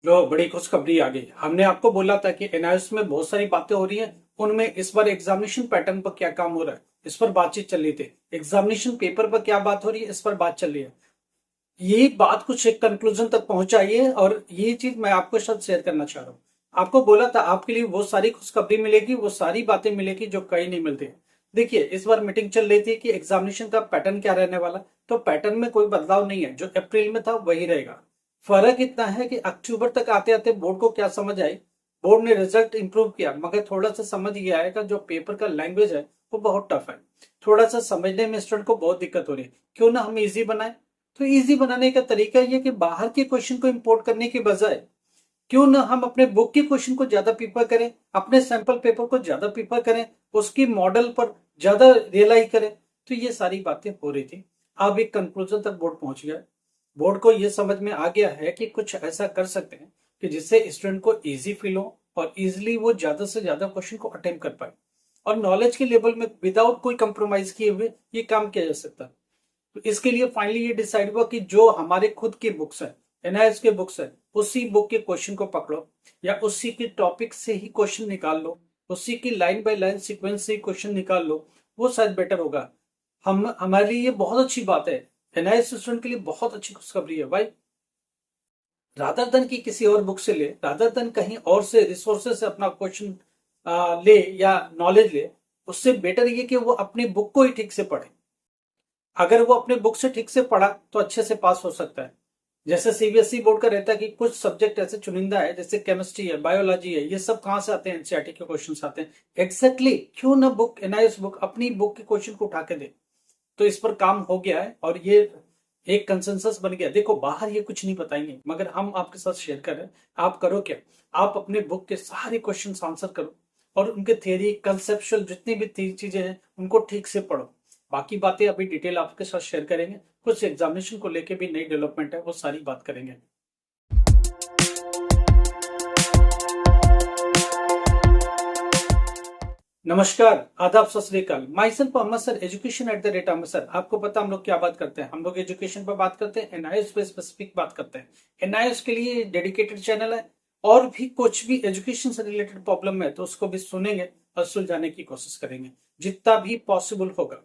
लो बड़ी खुशखबरी आ गई। हमने आपको बोला था कि एनआईएस में बहुत सारी बातें हो रही हैं, उनमें इस बार एग्जामिनेशन पैटर्न पर क्या काम हो रहा है इस पर बातचीत चल रही थी। एग्जामिनेशन पेपर पर क्या बात हो रही है इस पर बात चल रही है। ये बात कुछ एक कंक्लूजन तक पहुंचाई है और ये चीज मैं आपके साथ शेयर करना चाह रहा हूँ। आपको बोला था आपके लिए वो सारी खुशखबरी मिलेगी, वो सारी बातें मिलेगी जो कहीं नहीं मिलती। देखिए इस बार मीटिंग चल रही थी कि एग्जामिनेशन का पैटर्न क्या रहने वाला। तो पैटर्न में कोई बदलाव नहीं है, जो अप्रैल में था वही रहेगा। फर्क इतना है कि अक्टूबर तक आते आते बोर्ड को क्या समझ आई। बोर्ड ने रिजल्ट इंप्रूव किया, मगर थोड़ा सा समझ ये आएगा जो पेपर का लैंग्वेज है वो बहुत टफ है। थोड़ा सा समझने में स्टूडेंट को बहुत दिक्कत हो रही है। क्यों ना हम इजी बनाए। तो इजी बनाने का तरीका ये कि बाहर के क्वेश्चन को इंपोर्ट करने के बजाय क्यों ना हम अपने बुक के क्वेश्चन को ज्यादा प्रीफर करें, अपने सैंपल पेपर को ज्यादा प्रीफर करें, उसकी मॉडल पर ज्यादा रियलाइज करें। तो ये सारी बातें हो रही थी। अब एक कंक्लूजन तक बोर्ड पहुंच गया। बोर्ड को यह समझ में आ गया है कि कुछ ऐसा कर सकते हैं कि जिससे स्टूडेंट को इजी फील हो और इजिली वो ज्यादा से ज्यादा क्वेश्चन को अटेम्प्ट कर पाए और नॉलेज के लेवल में विदाउट कोई कंप्रोमाइज किए हुए ये काम किया जा सकता है। तो इसके लिए फाइनली ये डिसाइड हुआ कि जो हमारे खुद की बुक्स है, एनआईएस के बुक्स है, उसी बुक के क्वेश्चन को पकड़ो या उसी के टॉपिक से ही क्वेश्चन निकाल लो, उसी की लाइन बाय लाइन सीक्वेंस से ही क्वेश्चन निकाल लो। वो शायद बेटर होगा। हम हमारे लिए ये बहुत अच्छी बात है। एनआईएस स्टूडेंट के लिए बहुत अच्छी खुशखबरी है भाई। रादर देन की किसी और बुक से ले, रादर देन कहीं और से रिसोर्सेज से अपना क्वेश्चन ले या नॉलेज ले, उससे बेटर ये कि वो अपनी बुक को ही ठीक से पढ़े। अगर वो अपने बुक से ठीक से पढ़ा तो अच्छे से पास हो सकता है। जैसे सीबीएसई बोर्ड का रहता है कि कुछ सब्जेक्ट ऐसे चुनिंदा है, जैसे केमिस्ट्री है, बायोलॉजी है, ये सब कहां से आते हैं, एनसीईआरटी के क्वेश्चन आते हैं। एग्जैक्टली क्यों ना बुक एनआईएस बुक अपनी बुक के क्वेश्चन को उठा के दे। तो इस पर काम हो गया है और ये एक कंसेंसस बन गया। देखो बाहर ये कुछ नहीं बताएंगे, मगर हम आपके साथ शेयर कर रहे हैं। आप करो क्या, आप अपने बुक के सारे क्वेश्चन आंसर करो और उनके थियरी कंसेप्चुअल जितनी भी चीजें हैं उनको ठीक से पढ़ो। बाकी बातें अभी डिटेल आपके साथ शेयर करेंगे। कुछ एग्जामिनेशन को लेके भी नई डेवलपमेंट है, वो सारी बात करेंगे। नमस्कार, आदाब, सत श्री अकाल। Myself Ahmed sir, education at the rate Ahmed sir. आपको पता हम लोग क्या बात करते हैं, हम लोग एजुकेशन पर बात करते हैं, एनआईएस पे स्पेसिफिक बात करते हैं। एनआईएस के लिए डेडिकेटेड चैनल है और भी कुछ भी एजुकेशन से रिलेटेड प्रॉब्लम है तो उसको भी सुनेंगे और सुलझाने की कोशिश करेंगे जितना भी पॉसिबल होगा।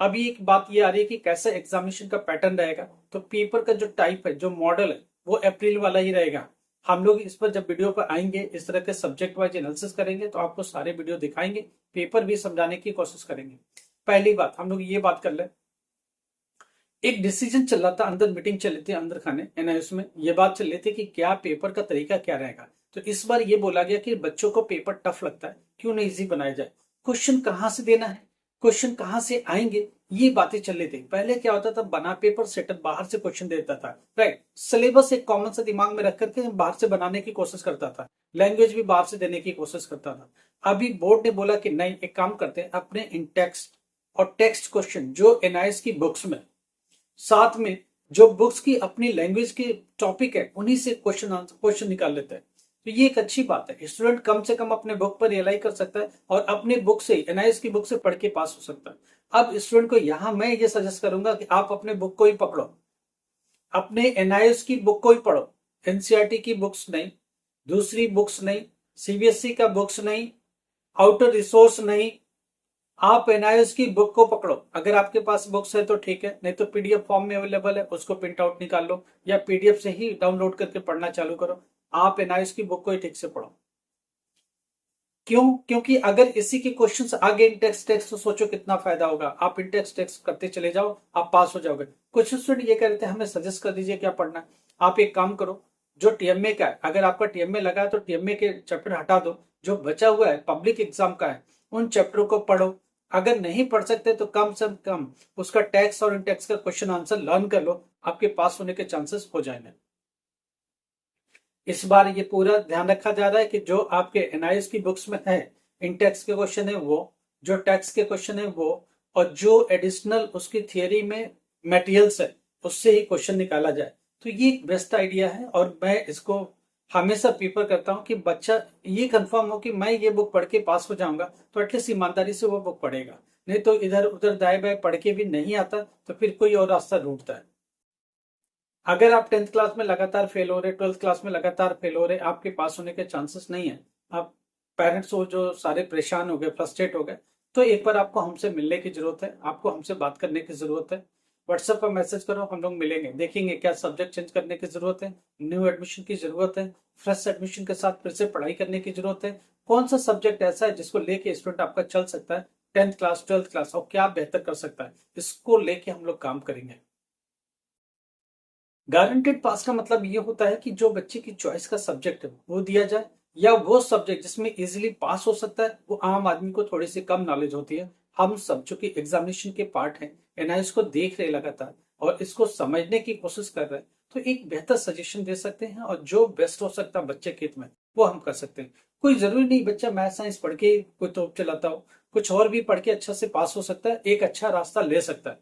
अभी एक बात ये आ रही है कि कैसे एग्जामिनेशन का पैटर्न रहेगा। तो पेपर का जो टाइप है, जो मॉडल है, वो अप्रैल वाला ही रहेगा। हम लोग इस पर जब वीडियो पर आएंगे, इस तरह के सब्जेक्ट वाइज एनालिसिस करेंगे तो आपको सारे वीडियो दिखाएंगे, पेपर भी समझाने की कोशिश करेंगे। पहली बात हम लोग ये बात कर ले, एक डिसीजन चल रहा था, अंदर मीटिंग चल रही थी अंदर खाने एनआईएस में, ये बात चल रही थी कि क्या पेपर का तरीका क्या रहेगा। तो इस बार ये बोला गया कि बच्चों को पेपर टफ लगता है, क्यों नहीं इजी बनाया जाए। क्वेश्चन कहाँ से देना है, क्वेश्चन कहाँ से आएंगे, ये बातें चल रही थी। पहले क्या होता था, बना पेपर सेटर बाहर से क्वेश्चन देता था, राइट। सिलेबस एक कॉमन सा दिमाग में रख करके बाहर से बनाने की कोशिश करता था, लैंग्वेज भी बाहर से देने की कोशिश करता था। अभी बोर्ड ने बोला कि नहीं, एक काम करते हैं, अपने इन टेक्स्ट और टेक्स्ट क्वेश्चन जो एनआईएस की बुक्स में, साथ में जो बुक्स की अपनी लैंग्वेज के टॉपिक है, उन्हीं से क्वेश्चन निकाल लेते हैं। तो ये एक अच्छी बात है। स्टूडेंट कम से कम अपने बुक पर रियलाइज कर सकता है और अपने बुक से, एनआईएस की बुक से पढ़ के पास हो सकता है। अब स्टूडेंट को यहां मैं ये सजेस्ट करूंगा कि आप अपने बुक को ही पकड़ो, अपने एनआईएस की बुक को ही पढ़ो। एनसीईआरटी की बुक्स नहीं, दूसरी बुक्स नहीं, सीबीएसई का बुक्स नहीं, आउटर रिसोर्स नहीं। आप एनआईएस की बुक को पकड़ो। अगर आपके पास बुक्स है तो ठीक है, नहीं तो पीडीएफ फॉर्म में अवेलेबल है, उसको प्रिंट आउट निकाल लो या पीडीएफ से ही डाउनलोड करके पढ़ना चालू करो। आप एनआईएस की बुक को ही ठीक से पढ़ो। क्यों? क्योंकि अगर इसी के क्वेश्चंस आगे इन टेक्स्ट तो सोचो कितना फायदा होगा। आप इन टेक्स्ट करते चले जाओ, आप पास हो जाओगे। कुछ स्टूडेंट ये कहते हैं हमें सजेस्ट कर दीजिए क्या पढ़ना है। आप एक काम करो, जो टीएमए का है, अगर आपका टीएमए लगा है तो टीएमए के चैप्टर हटा दो, जो बचा हुआ है पब्लिक एग्जाम का है उन चैप्टरों को पढ़ो। अगर नहीं पढ़ सकते तो कम से कम उसका टेक्स्ट और इन टेक्स्ट का क्वेश्चन आंसर लर्न कर लो, आपके पास होने के चांसेस हो जाएंगे। इस बार ये पूरा ध्यान रखा जा रहा है कि जो आपके एनआईएस की बुक्स में है, इन टेक्स्ट के क्वेश्चन है वो, जो टेक्स्ट के क्वेश्चन है वो, और जो एडिशनल उसकी थियरी में मटेरियल्स है उससे ही क्वेश्चन निकाला जाए। तो ये एक बेस्ट आइडिया है और मैं इसको हमेशा प्रीफर करता हूं कि बच्चा ये कंफर्म हो कि मैं ये बुक पढ़ के पास हो जाऊंगा, तो एटलीस्ट ईमानदारी से वो बुक पढ़ेगा। नहीं तो इधर उधर दाएं बाएं पढ़ के भी नहीं आता तो फिर कोई और रास्ता ढूंढता है। अगर आप 10th क्लास में लगातार फेल हो रहे, 12th क्लास में लगातार फेल हो रहे, आपके पास होने के चांसेस नहीं है, आप पेरेंट्स हो जो सारे परेशान हो गए, फ्रस्ट्रेट हो गए, तो एक बार आपको हमसे मिलने की जरूरत है, आपको हमसे बात करने की जरूरत है। व्हाट्सएप पर मैसेज करो, हम लोग मिलेंगे, देखेंगे क्या सब्जेक्ट चेंज करने की जरूरत है, न्यू एडमिशन की जरूरत है, फ्रेश एडमिशन के साथ फिर से पढ़ाई करने की जरूरत है, कौन सा सब्जेक्ट ऐसा है जिसको लेके स्टूडेंट आपका चल सकता है 10th क्लास 12th क्लास, और क्या बेहतर कर सकता है, इसको लेके हम लोग काम करेंगे। गारंटेड पास का मतलब ये होता है कि जो बच्चे की चॉइस का सब्जेक्ट है वो दिया जाए, या वो सब्जेक्ट जिसमें इजीली पास हो सकता है, वो आम आदमी को थोड़ी सी कम नॉलेज होती है, हम सब जो कि एग्जामिनेशन के पार्ट हैं, एनआईएस को देख रहे लगातार और इसको समझने की कोशिश कर रहे हैं, तो एक बेहतर सजेशन दे सकते हैं, और जो बेस्ट हो सकता है बच्चे के हित में वो हम कर सकते हैं। कोई जरूरी नहीं बच्चा मैथ साइंस पढ़ के कोई तोप चलाता हो, कुछ और भी पढ़ के अच्छा से पास हो सकता है, एक अच्छा रास्ता ले सकता है।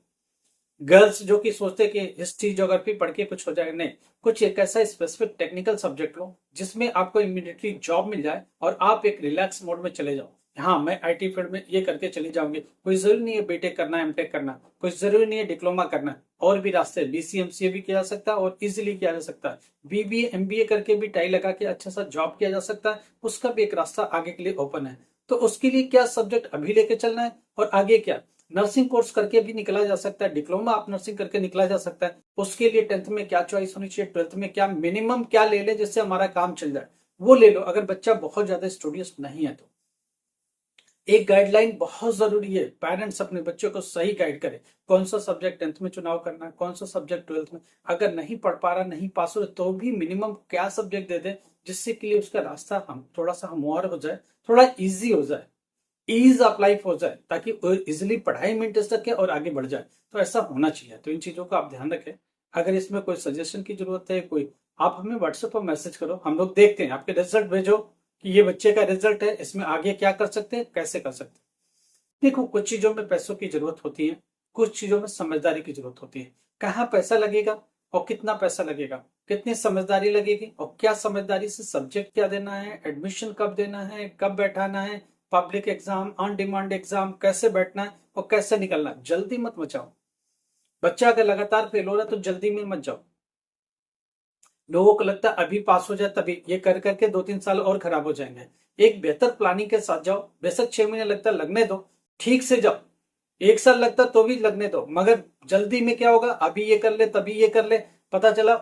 गर्ल्स जो कि सोचते कि हिस्ट्री ज्योग्राफी पढ़ के कुछ हो जाएगा, नहीं, कुछ एक ऐसा स्पेसिफिक टेक्निकल सब्जेक्ट लो जिसमें आपको इमीडिएटली जॉब मिल जाए और आप एक रिलैक्स मोड में चले जाओ। हाँ, मैं आईटी फील्ड में ये करके चली जाऊंगी, कोई जरूरी नहीं है बीटेक करना, एमटेक करना, कोई जरूरी नहीं है डिप्लोमा करना, और भी रास्ते, बीसीएमसीए भी किया जा सकता है और इजिली किया जा सकता है, बीबीए एमबीए करके भी टाई लगा के अच्छा सा जॉब किया जा सकता है, उसका भी एक रास्ता आगे के लिए ओपन है। तो उसके लिए क्या सब्जेक्ट अभी लेके चलना है और आगे क्या, नर्सिंग कोर्स करके भी निकला जा सकता है, डिप्लोमा आप नर्सिंग करके निकला जा सकता है। उसके लिए 10th में क्या चॉइस होनी चाहिए, 12th में क्या मिनिमम क्या ले ले जिससे हमारा काम चल जाए, वो ले लो, अगर बच्चा बहुत ज्यादा स्टूडियस नहीं है तो। एक गाइडलाइन बहुत जरूरी है, पेरेंट्स अपने बच्चों को सही गाइड करें, कौन सा सब्जेक्ट 10th में चुनाव करना है, कौन सा सब्जेक्ट 12th में, अगर नहीं पढ़ पा रहा, नहीं पास हो रहा, तो भी मिनिमम क्या सब्जेक्ट दे दे जिससे कि लिए उसका रास्ता हम थोड़ा सा हमवार हो जाए, थोड़ा इजी हो जाए, ईज ऑफ लाइफ हो जाए, ताकि इजिली पढ़ाई में इंटरेस्ट रखे और आगे बढ़ जाए। तो ऐसा होना चाहिए, तो इन चीजों का आप ध्यान रखें। अगर इसमें कोई सजेशन की जरूरत है, कोई, आप हमें व्हाट्सएप पर मैसेज करो, हम लोग देखते हैं, आपके रिजल्ट भेजो कि ये बच्चे का रिजल्ट है, इसमें आगे क्या कर सकते हैं, कैसे कर सकते हैं। देखो, कुछ चीजों में पैसों की जरूरत होती है, कुछ चीजों में समझदारी की जरूरत होती है। कहाँ पैसा लगेगा और कितना पैसा लगेगा, कितनी समझदारी लगेगी और क्या समझदारी से सब्जेक्ट क्या देना है, एडमिशन कब देना है, कब बैठाना है, public exam, on demand exam कैसे बैठना है और कैसे निकलना है। जल्दी मत मचाओ, बच्चा अगर लगातार फेल हो रहा है तो जल्दी में मत जाओ। लोगों को लगता है अभी पास हो जाए तभी, ये कर करके 2-3 साल और खराब हो जाएंगे। एक बेहतर प्लानिंग के साथ जाओ, बेशक 6 महीने लगता है लगने दो, ठीक से जाओ, 1 साल लगता तो भी लगने दो, मगर जल्दी में क्या होगा, अभी ये कर ले तभी ये कर ले, पता चला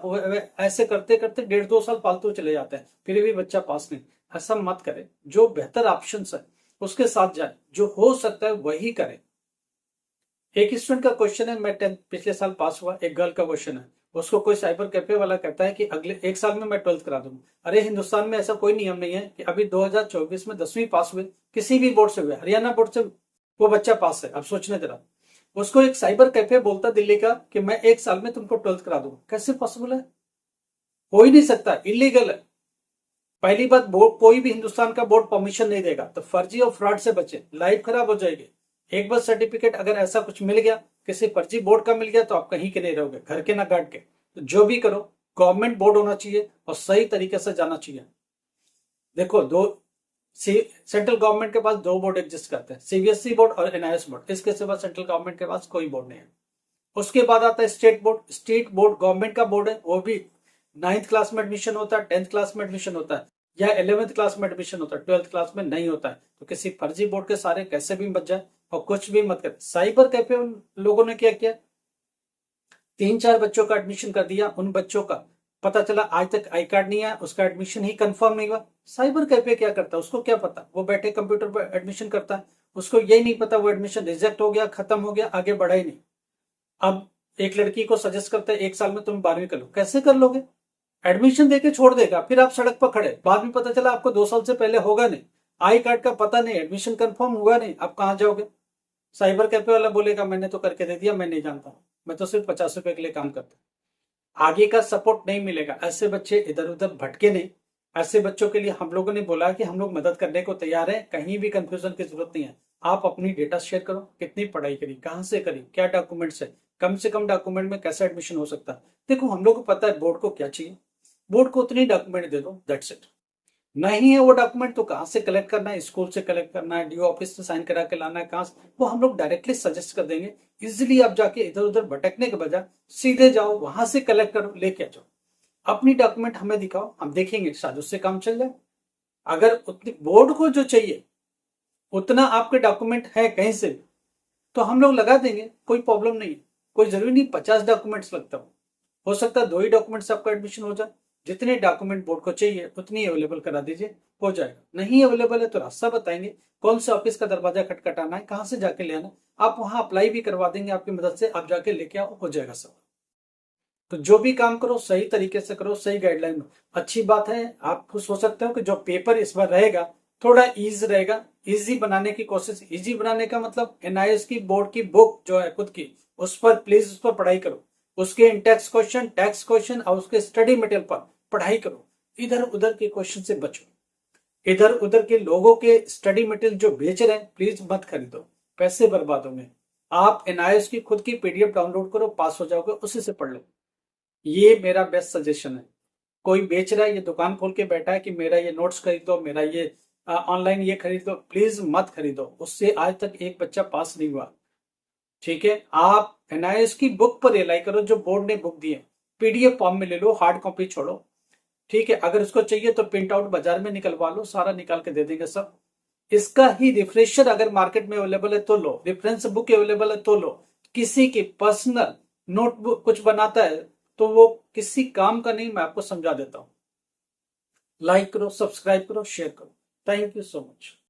ऐसे करते करते 1.5-2 साल फालतू चले जाते हैं, फिर भी बच्चा पास नहीं। ऐसा मत करे, जो बेहतर ऑप्शन है उसके साथ जाए, जो हो सकता है वही करे। एक स्टूडेंट का क्वेश्चन है, मैं 10th पिछले साल पास हुआ, एक गर्ल का क्वेश्चन है, उसको कोई साइबर कैफे वाला कहता है कि अगले 1 साल में मैं 12th करा दूंगा। अरे हिंदुस्तान में ऐसा कोई नियम नहीं है कि अभी 2024 में 10वीं पास हुए, किसी भी बोर्ड से हुए, हरियाणा बोर्ड से वो बच्चा पास है, अब सोचने जरा, उसको एक साइबर कैफे बोलता दिल्ली का कि मैं 1 साल में तुमको 12th करा दूंगा, कैसे पॉसिबल है, हो ही नहीं सकता, इलीगल है। पहली बात, बोर्ड, कोई भी हिंदुस्तान का बोर्ड परमिशन नहीं देगा, तो फर्जी और फ्रॉड से बचे, लाइफ खराब हो जाएगी। एक बार सर्टिफिकेट अगर ऐसा कुछ मिल गया, किसी फर्जी बोर्ड का मिल गया, तो आप कहीं के नहीं रहोगे, घर के ना गार्ड के। तो जो भी करो, गवर्नमेंट बोर्ड होना चाहिए और सही तरीके से जाना चाहिए। देखो, दो सेंट्रल गवर्नमेंट के पास 2 बोर्ड एग्जिस्ट करते हैं, सीबीएसई बोर्ड और एनआईएस बोर्ड, इसके सिवा सेंट्रल गवर्नमेंट के पास कोई बोर्ड नहीं है। उसके बाद आता है state board, state board government का बोर्ड है, वो भी 9th क्लास में एडमिशन होता है, 10th क्लास में एडमिशन होता है, या 11th क्लास में एडमिशन होता है, 12th क्लास में नहीं होता है। तो किसी फर्जी बोर्ड के सारे कैसे भी बच जाए और कुछ भी मत कर। साइबर कैफे उन लोगों ने क्या किया, 3-4 बच्चों का एडमिशन कर दिया, उन बच्चों का पता चला आज तक आई कार्ड नहीं आया, उसका एडमिशन ही कंफर्म नहीं हुआ। साइबर कैफे क्या करता है, उसको क्या पता, वो बैठे कंप्यूटर पर एडमिशन करता है, उसको यही नहीं पता वो एडमिशन रिजेक्ट हो गया, खत्म हो गया, आगे बढ़ा ही नहीं। अब एक लड़की को सजेस्ट करता है 1 साल में तुम 12वीं कर लो, कैसे कर लोगे, एडमिशन देके छोड़ देगा, फिर आप सड़क पर खड़े, बाद में पता चला आपको 2 साल से पहले होगा नहीं, आई कार्ड का पता नहीं, एडमिशन कंफर्म हुआ नहीं, आप कहाँ जाओगे। साइबर कैफे वाला बोलेगा मैंने तो करके दे दिया, मैं नहीं जानता, मैं तो सिर्फ 50 रुपए के लिए काम करता। आगे का सपोर्ट नहीं मिलेगा, ऐसे बच्चे इधर उधर भटके नहीं। ऐसे बच्चों के लिए हम लोगों ने बोला कि हम लोग मदद करने को तैयार हैं, कहीं भी कंफ्यूजन की जरूरत नहीं है। आप अपनी डेटा शेयर करो, कितनी पढ़ाई करी, कहाँ से करी, क्या डॉक्यूमेंट्स है, कम से कम डॉक्यूमेंट में कैसा एडमिशन हो सकता है। देखो, हम लोग को पता है बोर्ड को क्या चाहिए, बोर्ड को उतनी डॉक्यूमेंट दे दो, दैट्स इट। नहीं है वो डॉक्यूमेंट तो कहाँ से कलेक्ट करना है, स्कूल से कलेक्ट करना है, डीओ ऑफिस से साइन करा के लाना है, कहाँ से, वो हम लोग डायरेक्टली सजेस्ट कर देंगे। इजिली आप जाके इधर उधर भटकने के बजाय सीधे जाओ, वहां से कलेक्ट करो, लेके आ जाओ, अपनी डॉक्यूमेंट हमें दिखाओ, हम देखेंगे शायद उससे काम चल जाए। अगर उतनी बोर्ड को जो चाहिए उतना आपके डॉक्यूमेंट है कहीं से भी, तो हम लोग लगा देंगे, कोई प्रॉब्लम नहीं है। कोई जरूरी नहीं 50 डॉक्यूमेंट्स लगता हो सकता है 2 ही डॉक्यूमेंट से आपका एडमिशन हो जाए। जितने डॉक्यूमेंट बोर्ड को चाहिए उतनी अवेलेबल करा दीजिए, हो जाएगा। नहीं अवेलेबल है तो रास्ता बताएंगे, कौन से ऑफिस का दरवाजा खटखटाना है, कहाँ से जाके ले आना, आप वहां अप्लाई भी करवा देंगे, आपकी मदद से आप जाके लेके आओ, हो जाएगा सब। तो जो भी काम करो सही तरीके से करो, सही गाइडलाइन में। अच्छी बात है, आप खुश हो सकते हो कि जो पेपर इस बार रहेगा थोड़ा इजी रहेगा। इजी बनाने की कोशिश, इजी बनाने का मतलब एनआईएस की बोर्ड की बुक जो है खुद की, उस पर प्लीज उस पर पढ़ाई करो, उसके टैक्स क्वेश्चन और उसके स्टडी मटेरियल पर पढ़ाई करो। इधर उधर के क्वेश्चन से बचो, इधर उधर के लोगों के स्टडी मटेरियल जो बेच रहे हैं प्लीज मत खरीदो, पैसे बर्बाद होंगे। आप एनआईएस की खुद की पीडीएफ डाउनलोड करो, पास हो जाओगे, उसी से पढ़ लो। ये मेरा बेस्ट सजेशन है। कोई बेच रहा है, ये दुकान खोल के बैठा है कि मेरा ये नोट्स खरीद दो, मेरा ये ऑनलाइन ये खरीद दो, प्लीज मत खरीदो, उससे आज तक एक बच्चा पास नहीं हुआ। ठीक है, आप एनआईएस की बुक पर रिलाई करो, जो बोर्ड ने बुक दी है, पीडीएफ फॉर्म में ले लो, हार्ड कॉपी छोड़ो। ठीक है, अगर उसको चाहिए तो प्रिंट आउट बाजार में निकलवा लो, सारा निकाल के दे देंगे सब। इसका ही रिफ्रेशर अगर मार्केट में अवेलेबल है तो लो, रेफरेंस बुक अवेलेबल है तो लो। किसी की पर्सनल नोटबुक कुछ बनाता है तो वो किसी काम का नहीं, मैं आपको समझा देता हूं। लाइक करो, सब्सक्राइब करो, शेयर करो। Thank you so much.